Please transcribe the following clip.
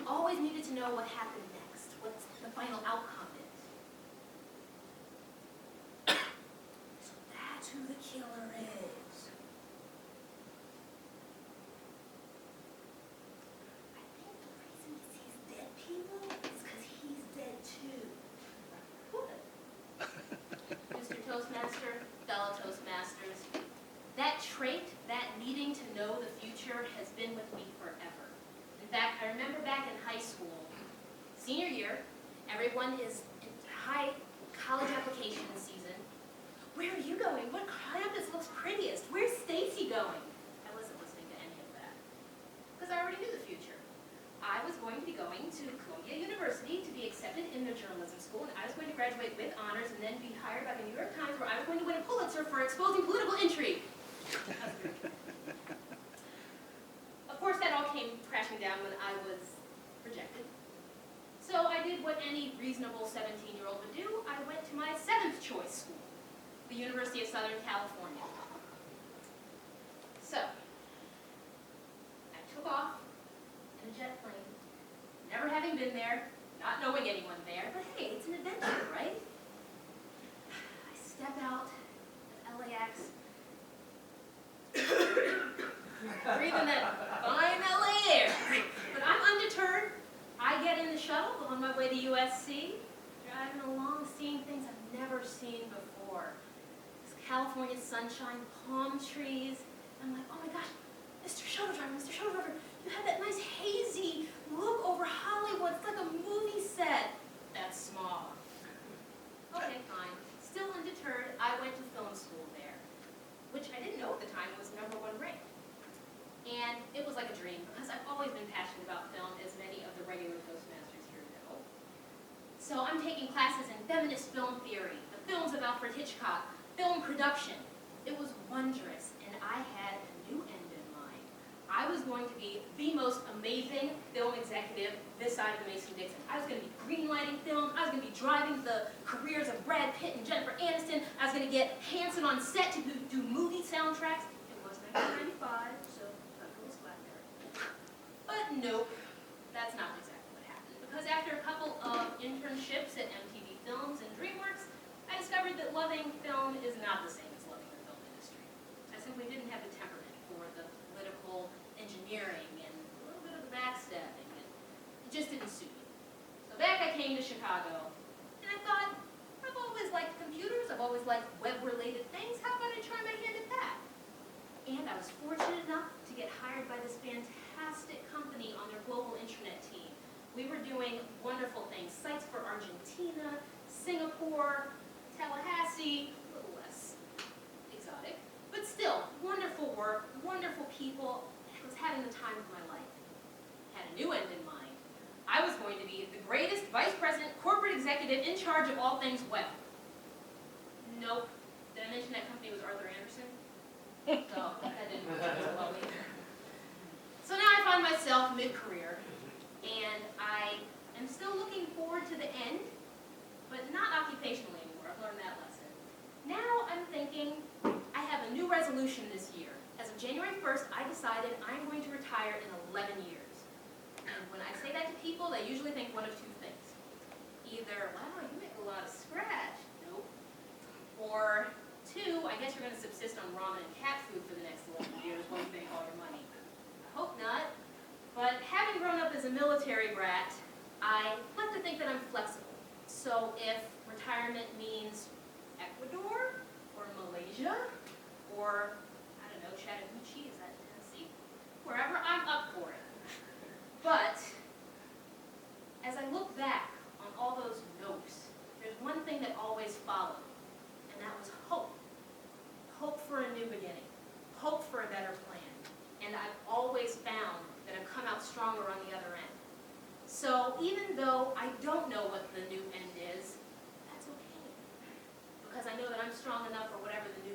always needed to know what happened next, what the final outcome is. So that's who the killer is. I think the reason he sees dead people is because he's dead too. Mr. Toastmaster, fellow Toastmasters, that trait, that needing to know the future, has been with me forever. In fact, I remember back in high school, senior year, everyone is in high college application season. Where are you going? What campus looks prettiest? Where's Stacy going? I wasn't listening to any of that, because I already knew the future. I was going to be going to Columbia University to be accepted in their journalism school, and I was going to graduate with honors and then be hired by the New York Times, where I was going to win a Pulitzer for exposing political intrigue. Of course, that all came crashing down when I was rejected. So I did what any reasonable 17-year-old would do. I went to my 7th choice school, the University of Southern California. So, I took off in a jet plane, never having been there, not knowing anyone there, but hey, it's an adventure, right? I step out of LAX, breathing that fine LA air, but I'm undeterred. I get in the shuttle on my way to USC, driving along, seeing things I've never seen before. This California sunshine, palm trees. I'm like, oh my gosh, Mr. Shuttle Driver, you have that nice hazy look over Hollywood. It's like a movie set. That's small. Okay, fine. Still undeterred, I went to film school there, which I didn't know at the time was #1 ranked. And it was like a dream, because I've always been passionate about film, as many of the regular Toastmasters here know. So I'm taking classes in feminist film theory, the films of Alfred Hitchcock, film production. It was wondrous, and I had a new end in mind. I was going to be the most amazing film executive this side of the Mason-Dixon. I was going to be greenlighting films. I was going to be driving the careers of Brad Pitt and Jennifer Aniston. I was going to get Hanson on set to do movie soundtracks. It was 1995, so a little splat there. But nope, that's not exactly what happened. Because after a couple of internships at MTV Films and DreamWorks, I discovered that loving film is not the same as loving the film industry. I simply didn't have the temperament for the political engineering and a little bit of the backstabbing, and it just didn't suit me. So back I came to Chicago, and I thought, I've always liked computers, I've always liked web-related things, how about I try my hand at that? And I was fortunate enough to get hired by this fantastic company on their global intranet team. We were doing wonderful things, sites for Argentina, Singapore, Tallahassee, a little less exotic, but still, wonderful work, wonderful people. I was having the time of my life. Had a new end in mind. I was going to be the greatest vice president, corporate executive in charge of all things web. Nope. Did I mention that company was Arthur Anderson? So that didn't work so well either. So now I find myself mid-career, and I am still looking forward to the end, but not occupationally anymore. I've learned that lesson. Now I'm thinking I have a new resolution this year. As of January 1st, I decided I'm going to retire in 11 years. And when I say that to people, they usually think one of two things. Either, wow, you make a lot of scratch. Nope. Or two, I guess you're going to subsist on ramen and cat food for the next 11 years while you make all your money. I hope not. But having grown up as a military brat, I like to think that I'm flexible. So if retirement means Ecuador, or Malaysia, or, I don't know, Chattahoochee, is that Tennessee? Wherever, I'm up for it. But, as I look back on all those notes, there's one thing that always followed, and that was hope. Hope for a new beginning. Hope for a better plan. And I've always found that I've come out stronger on the other end. So even though I don't know what the new end is, that's okay. Because I know that I'm strong enough for whatever the new